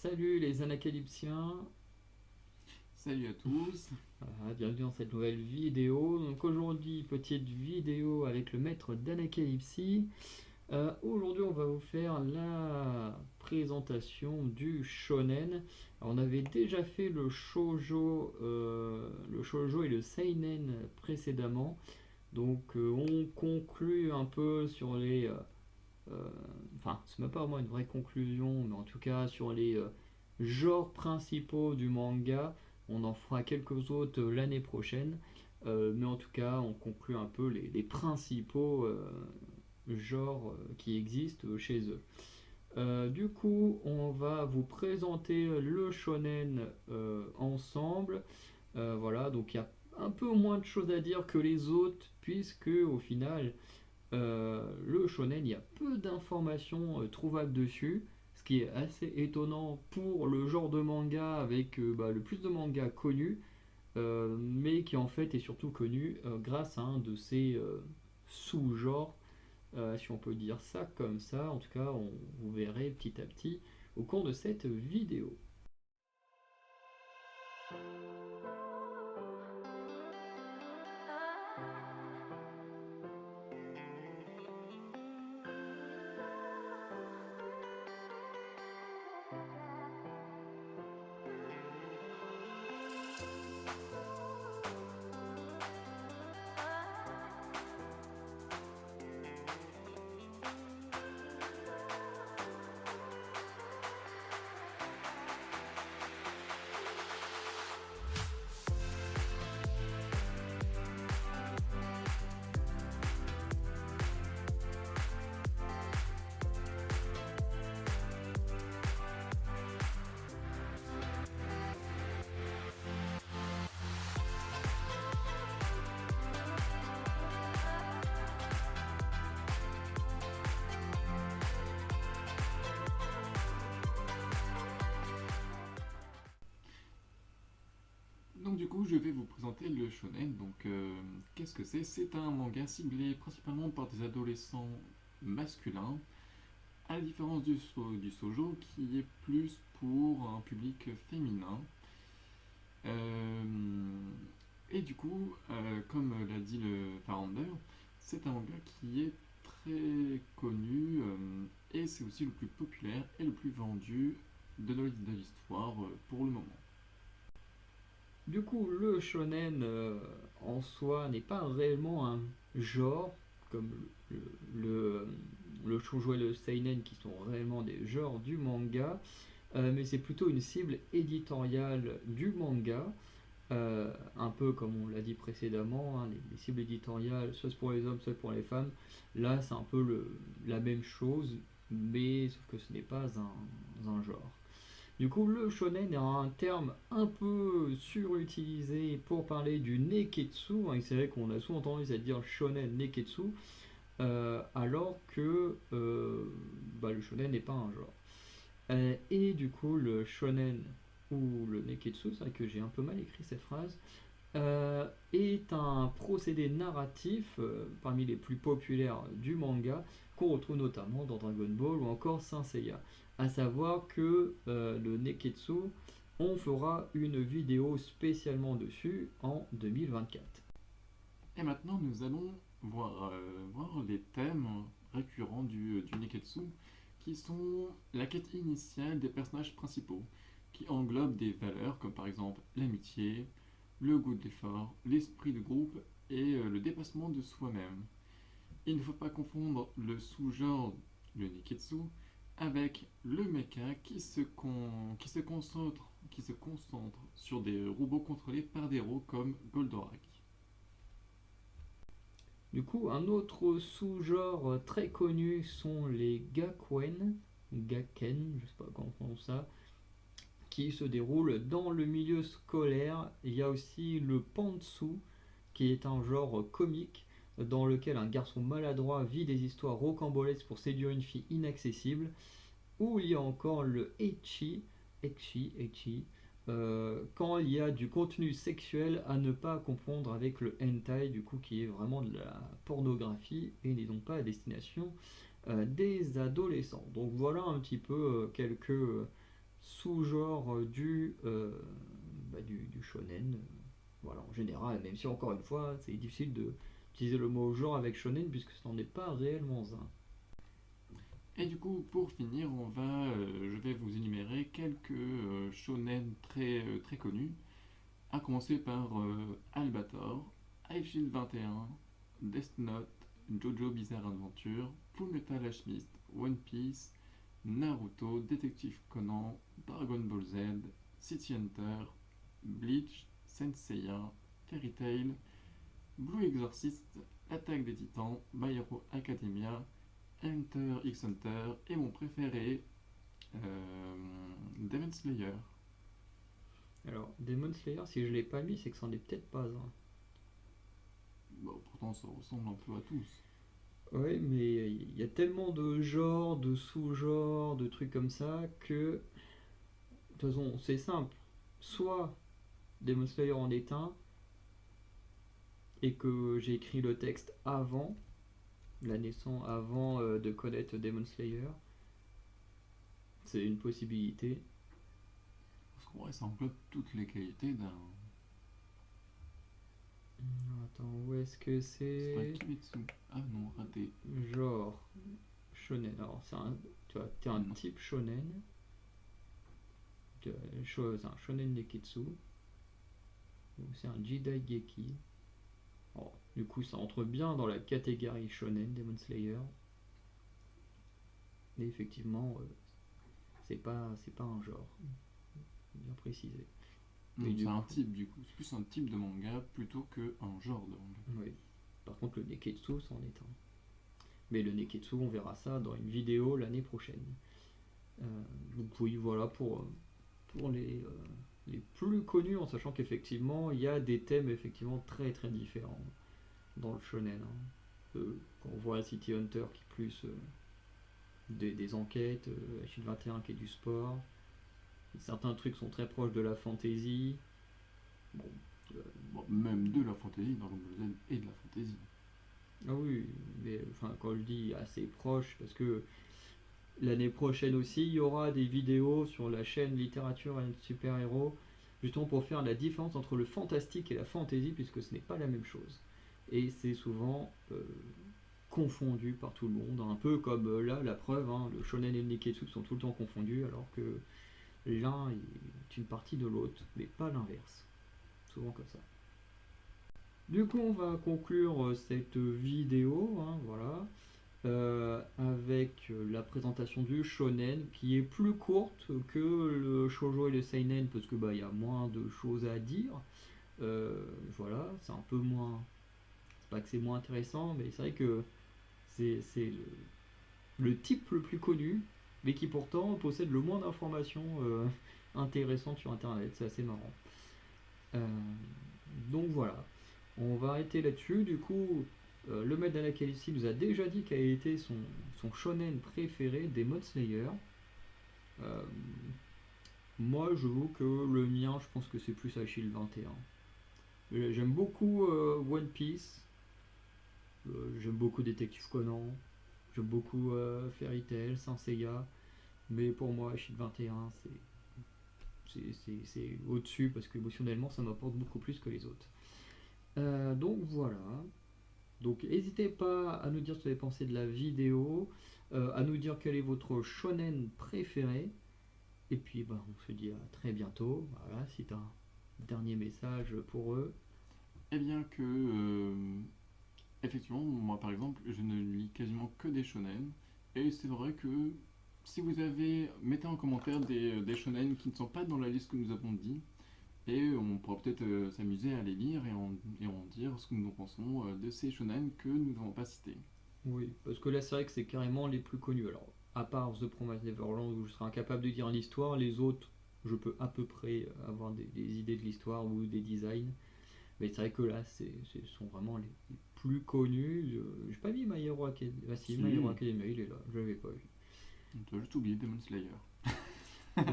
Salut les anacalypsiens. Salut à tous. Bienvenue dans cette nouvelle vidéo. Donc aujourd'hui, petite vidéo avec le maître d'Anacalypsie. Aujourd'hui, on va vous faire la présentation du shonen. Alors, on avait déjà fait le shoujo et le seinen précédemment. Donc on conclut un peu sur enfin, c'est même pas vraiment une vraie conclusion, mais en tout cas sur les genres principaux du manga. On en fera quelques autres l'année prochaine. Mais en tout cas, on conclut un peu les principaux genres qui existent chez eux. Du coup, on va vous présenter le shonen ensemble. Voilà, donc il y a un peu moins de choses à dire que les autres, puisque au final, le shonen, il y a peu d'informations trouvables dessus, ce qui est assez étonnant pour le genre de manga avec le plus de mangas connus, mais qui en fait est surtout connu grâce à un de ces sous-genres, si on peut dire ça comme ça. En tout cas, vous verrez petit à petit au cours de cette vidéo. Donc du coup, je vais vous présenter le shonen. Qu'est-ce que c'est? C'est un manga ciblé principalement par des adolescents masculins, à la différence du shoujo qui est plus pour un public féminin. Euh, comme l'a dit le Farander, c'est un manga qui est très connu et c'est aussi le plus populaire et le plus vendu de l'histoire pour le moment. Du coup, le shonen en soi n'est pas réellement un genre, comme le, le, le shoujo et le seinen qui sont réellement des genres du manga, mais c'est plutôt une cible éditoriale du manga, un peu comme on l'a dit précédemment, hein, les cibles éditoriales, soit c'est pour les hommes, soit pour les femmes. Là, c'est un peu la même chose, mais sauf que ce n'est pas un genre. Du coup, le shonen est un terme un peu surutilisé pour parler du neketsu, hein, c'est vrai qu'on a souvent tendance à dire shonen neketsu, alors que le shonen n'est pas un genre. Et du coup, le shonen ou le neketsu, c'est vrai que j'ai un peu mal écrit cette phrase, est un procédé narratif parmi les plus populaires du manga qu'on retrouve notamment dans Dragon Ball ou encore Saint Seiya. À savoir que le Neketsu, on fera une vidéo spécialement dessus en 2024. Et maintenant, nous allons voir les thèmes récurrents du Neketsu, qui sont la quête initiale des personnages principaux, qui englobent des valeurs comme par exemple l'amitié, le goût de l'effort, l'esprit de groupe et le dépassement de soi-même. Il ne faut pas confondre le sous-genre, le Neketsu, avec le mecha qui se concentre sur des robots contrôlés par des héros comme Goldorak. Du coup, un autre sous-genre très connu sont les Gaken, je sais pas comment on prononce ça, qui se déroulent dans le milieu scolaire. Il y a aussi le Pantsu, qui est un genre comique dans lequel un garçon maladroit vit des histoires rocambolesques pour séduire une fille inaccessible. Ou il y a encore le quand il y a du contenu sexuel à ne pas confondre avec le hentai, du coup, qui est vraiment de la pornographie et n'est donc pas à destination des adolescents. Donc voilà un petit peu quelques sous-genres du shonen. Voilà, en général, même si encore une fois, c'est difficile de utiliser le mot genre avec shonen puisque ce n'en est pas réellement un. Et du coup, pour finir, je vais vous énumérer quelques shonen très connus, à commencer par Albator, High Shield 21, Death Note, Jojo Bizarre Adventure, Fullmetal Alchemist, One Piece, Naruto, Détective Conan, Dragon Ball Z, City Hunter, Bleach, Saint Seiya, Fairy Tail, Blue Exorcist, L'attaque des Titans, My Hero Academia, Hunter x Hunter et mon préféré, Demon Slayer. Alors, Demon Slayer, si je l'ai pas mis, c'est que c'en est peut-être pas un. Bon, pourtant ça ressemble un peu à tous. Ouais, mais il y a tellement de genres, de sous-genres, de trucs comme ça que. De toute façon, c'est simple. Soit Demon Slayer en est un, et que j'ai écrit le texte avant la naissance, avant de connaître Demon Slayer. C'est une possibilité. Parce qu'en vrai, ça englobe toutes les qualités d'un. Attends, où est-ce que C'est pas c'est? Kimetsu. Ah non, raté. Genre shonen. Alors, tu vois, t'es un Non. type shonen. C'est un shonen neketsu. C'est un Jidaigeki. Alors, du coup, ça entre bien dans la catégorie shonen Demon Slayer. Mais effectivement, c'est pas un genre. Bien précisé. Mais C'est du un coup, type du coup. C'est plus un type de manga plutôt qu'un genre de manga. oui. Par contre, le neketsu, c'en est un. Mais le neketsu, on verra ça dans une vidéo l'année prochaine. Donc oui, voilà pour les plus connus, en sachant qu'effectivement, il y a des thèmes effectivement très très différents dans le shonen. Quand on voit City Hunter qui est plus des enquêtes, Shield 21 qui est du sport, certains trucs sont très proches de la fantasy. Bon, euh, Bon, même de la fantasy, Dragon Ball Z et de la fantasy. ah oui, mais enfin quand je dis assez proche, parce que l'année prochaine aussi, il y aura des vidéos sur la chaîne Littérature et Super-Héros, justement pour faire la différence entre le fantastique et la fantasy, puisque ce n'est pas la même chose. Et c'est souvent confondu par tout le monde, un peu comme là, la preuve, hein, le shonen et le neketsu sont tout le temps confondus, alors que l'un est une partie de l'autre, mais pas l'inverse. Souvent comme ça. Du coup, on va conclure cette vidéo, hein, voilà, avec la présentation du shonen qui est plus courte que le shoujo et le seinen parce que il y a moins de choses à dire. Voilà, c'est un peu moins. C'est pas que c'est moins intéressant, mais c'est vrai que c'est le type le plus connu, mais qui pourtant possède le moins d'informations intéressantes sur internet. C'est assez marrant. Euh, donc voilà, on va arrêter là-dessus. Du coup, le maître d'Anakalici nous a déjà dit quel était son shonen préféré des Demon Slayer. Euh, Moi, je vous que le mien, je pense que c'est plus Achille 21. J'aime beaucoup One Piece. J'aime beaucoup Détective Conan. J'aime beaucoup Fairy Tail, Saint Seiya. Mais pour moi, Achille 21, c'est au-dessus parce qu'émotionnellement, ça m'apporte beaucoup plus que les autres. Donc voilà. Donc n'hésitez pas à nous dire ce que vous avez pensé de la vidéo, à nous dire quel est votre shonen préféré. Et puis on se dit à très bientôt. Voilà, si tu as un dernier message pour eux. Eh bien que, effectivement, moi par exemple, je ne lis quasiment que des shonen. Et c'est vrai que si vous avez, mettez en commentaire des shonen qui ne sont pas dans la liste que nous avons dit. Et on pourra peut-être s'amuser à les lire et en dire ce que nous en pensons de ces shonen que nous n'avons pas cités. Oui, parce que là c'est vrai que c'est carrément les plus connus. Alors, à part The Promised Neverland où je serais incapable de dire l'histoire, les autres, je peux à peu près avoir des idées de l'histoire ou des designs. Mais c'est vrai que là, ce sont vraiment les plus connus. J'ai pas mis My Hero Academia. Ah si, My Hero Si, Academia, il est là, je l'avais pas vu. tu as juste oublié Demon Slayer.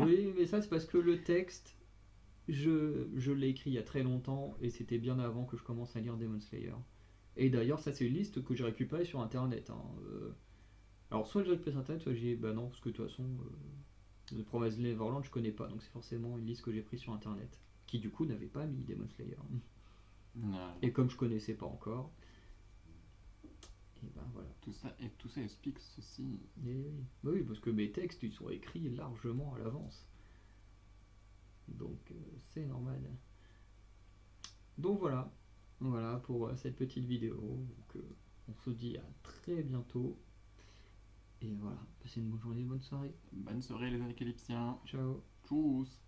Oui, mais ça c'est parce que le texte, je l'ai écrit il y a très longtemps et c'était bien avant que je commence à lire Demon Slayer. Et d'ailleurs, ça c'est une liste que j'ai récupérée sur internet, hein. Alors soit j'ai récupéré sur internet, soit j'ai dit bah non, parce que de toute façon, The Promised Neverland, je connais pas, donc c'est forcément une liste que j'ai prise sur internet, qui du coup n'avait pas mis Demon Slayer. Non. Et comme je connaissais pas encore, et ben voilà. Tout ça explique ceci. Et oui. Bah oui, parce que mes textes, ils sont écrits largement à l'avance. Donc c'est normal. Donc voilà, voilà pour cette petite vidéo. Donc, on se dit à très bientôt. Et voilà, passez une bonne journée, une bonne soirée. Bonne soirée les Apocalypsiens. Ciao. Tchuss.